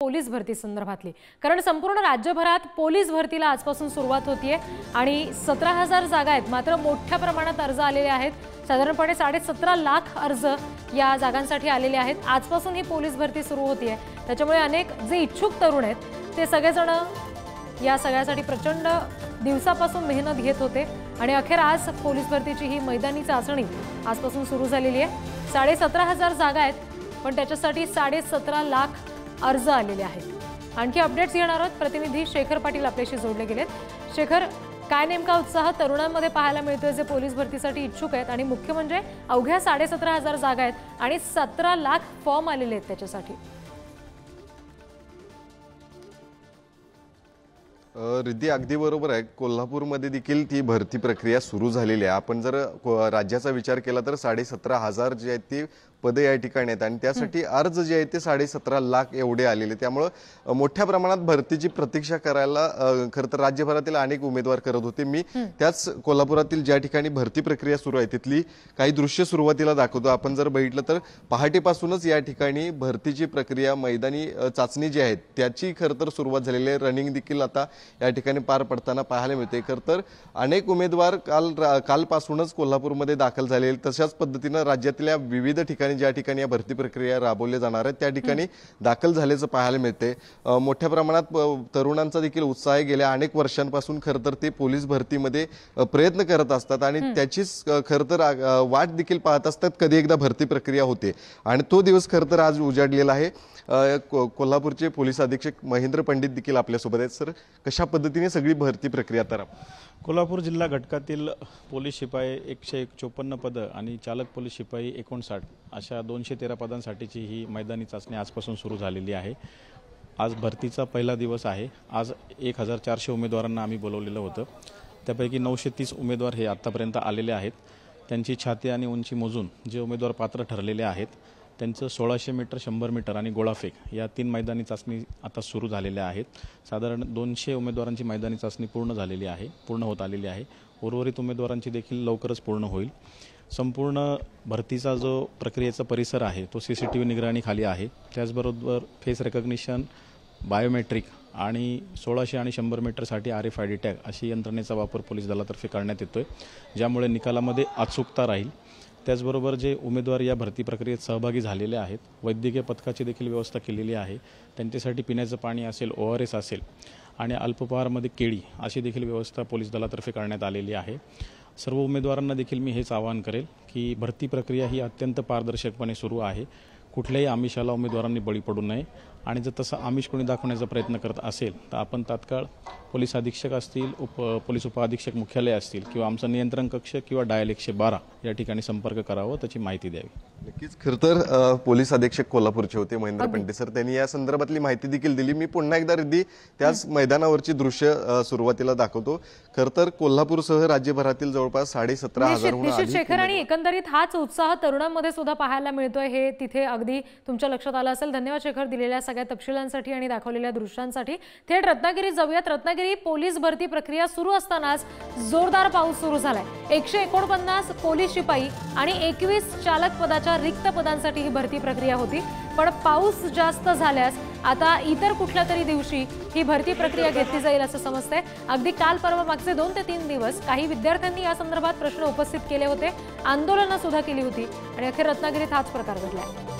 Police भरती संदर्भातली, कारण संपूर्ण राज्यभरात पोलीस भरतीला आजपासून सुरुवात होतीये आणि 17,000 जागा आहेत, मात्र मोठ्या प्रमाणात अर्ज आलेले आहेत। साधारणपणे 17.5 लाख अर्ज या जागांसाठी आलेले आहेत। आजपासून ही पोलीस भरती सुरू होतीये, त्याच्यामुळे अनेक जे इच्छुक तरुण आहेत ते सगळेजण या सगळ्यासाठी प्रचंड दिवसापासून मेहनत घेत होते आणि अखेर आज पोलीस भरतीची ही मैदानी चाचणी आजपासून सुरू झालेली आहे। 17,500 जागा आहेत, पण त्याच्यासाठी 17.5 लाख अर्ज आलेले आहेत। आणखी अपडेट्स घेणार आहोत। प्रतिनिधी शेखर पाटील आपल्याशी जोडले गेलेत। शेखर, काय नेमका उत्साह तरुणांमध्ये पाहायला मिळतोय जे पोलीस भरतीसाठी इच्छुक आहेत, आणि मुख्य म्हणजे अवघ्या 17,500 जागा आहेत आणि 17 लाख फॉर्म आलेले आहेत त्याच्यासाठी? रिद्धी, अगदी बरोबर आहे। कोल्हापूरमध्ये देखील ती भरती प्रक्रिया सुरू झालेली आहे। आपण जर राज्याचा विचार केला तर 17,500 जे आहेत ती पदे या ठिकाणी आहेत आणि त्यासाठी अर्ज जे आहेत ते 17.5 लाख एवढे आलेले, त्यामुळे मोठ्या प्रमाणात भरतीची प्रतीक्षा करायला खरं तर राज्यभरातील अनेक उमेदवार करत होते। मी त्याच कोल्हापुरातील ज्या ठिकाणी भरती प्रक्रिया सुरू आहे तिथली काही दृश्य सुरुवातीला दाखवतो। आपण जर बघितलं तर पहाटेपासूनच या ठिकाणी भरतीची प्रक्रिया, मैदानी चाचणी जी आहे त्याची खरं तर सुरुवात झालेली आहे। रनिंग देखील आता या ठिकाणी पार पडताना पाहायला मिळते। खरं तर अनेक उमेदवार कालपासूनच कोल्हापूरमध्ये दाखल झाले। तशाच पद्धतीने राज्यातल्या विविध ठिकाणी ज्या ठिकाणी या भरती प्रक्रिया राबवली जाणार आहे त्या ठिकाणी दाखल झाल्याचं पाहायला मिळते। मोठ्या प्रमाणात तरुणांचा देखील उत्साह आहे। गेल्या अनेक वर्षांपासून खरं तर ते पोलीस भरतीमध्ये प्रयत्न करत असतात आणि त्याचीच खरं तर वाट देखील पाहत असतात कधी एकदा भरती प्रक्रिया होते, आणि तो दिवस खरं तर आज उजाडलेला आहे। कोल्हापूरचे पोलीस अधीक्षक महेंद्र पंडित देखील आपल्यासोबत आहेत। सर, कशा पद्धतीने सगळी भरती प्रक्रिया? तर कोल्हापूर जिल्हा घटकातील पोलीस शिपाई 154 पदं आणि चालक पोलीस शिपाई 59 अशा 213 पदांसाठीची ही मैदानी चाचणी आजपासून सुरू झालेली आहे। आज भरतीचा पहिला दिवस आहे। आज 1400 उमेदवारांना आम्ही बोलवलेलं होतं, त्यापैकी 930 उमेदवार हे आत्तापर्यंत आलेले आहेत। त्यांची छाती आणि उंची मोजून जे उमेदवार पात्र ठरलेले आहेत त्यांचं 1600 मीटर, 100 मीटर आणि गोळाफेक या 3 मैदानी चाचणी आता सुरू झालेल्या आहेत। साधारण 200 उमेदवारांची मैदानी चाचणी पूर्ण होत आलेली आहे। उर्वरित उमेदवारांची देखील लवकरच पूर्ण होईल। संपूर्ण भरतीचा जो प्रक्रियेचा परिसर आहे तो CCTV निगराणीखाली आहे। त्याचबरोबर फेस रेकग्निशन, बायोमेट्रिक आणि 1600 आणि 100 मीटरसाठी RFID टॅग अशी यंत्रणेचा वापर पोलीस दलातर्फे करण्यात येतोय, ज्यामुळे निकालामध्ये अचूकता राहील। त्याचबरोबर जे उमेदवार या भरती प्रक्रियेत सहभागी झालेले आहेत वैद्यकीय पथकाची देखील व्यवस्था केलेली आहे। त्यांच्यासाठी पिण्याचं पाणी असेल, ORS असेल आणि अल्पपहारमध्ये केळी अशी देखील व्यवस्था पोलीस दलातर्फे करण्यात आलेली आहे। सर्व उमेदवारांना देखील मी हेच आवाहन करेल की भरती प्रक्रिया ही अत्यंत पारदर्शकपणे सुरू आहे। कुठल्याही आमिषाला उमेदवारांनी बळी पडू नये, आणि जर तसं आमिष कोणी दाखवण्याचा प्रयत्न करत असेल तर आपण तात्काळ पोलीस अधीक्षक असतील, पोलीस उपअधीक्षक मुख्यालय असतील किंवा आमचा नियंत्रण कक्ष किंवा डायल 112 या ठिकाणी संपर्क करावा, त्याची माहिती द्यावी। नक्कीच। खरं तर पोलीस अधीक्षक कोल्हापूरचे होते महेंद्र पंडित सर, त्यांनी या संदर्भातली माहिती देखील दिली। मी पुन्हा एकदा रिद्धी त्याच मैदानावरची दृश्य सुरुवातीला दाखवतो। खरं तर कोल्हापूरसह राज्यभरातील जवळपास 17,500 शेखर, आणि एकंदरीत हाच उत्साह तरुणांमध्ये सुद्धा पाहायला मिळतोय, हे तिथे अगदी तुमच्या लक्षात आलं असेल। धन्यवाद शेखर दिलेल्या सगळ्या तपशिलांसाठी आणि दाखवलेल्या दृश्यांसाठी। थेट रत्नागिरीत जाऊयात। रत्नागिरी पोलीस भरती प्रक्रिया सुरू असतानाच जोरदार पाऊस सुरू झालाय। 149 पोलीस शिपाई आणि 21 चालक पदाच्या रिक्त पदांसाठी ही भरती प्रक्रिया होती, पण पाऊस जास्त झाल्यास आता इतर कुठल्या तरी दिवशी ही भरती प्रक्रिया घेतली जाईल असं समजतंय। अगदी काल परवा मागचे 2 ते 3 दिवस काही विद्यार्थ्यांनी या संदर्भात प्रश्न उपस्थित केले होते, आंदोलनं सुद्धा केली होती, आणि अखेर रत्नागिरीत हाच प्रकार घडलाय।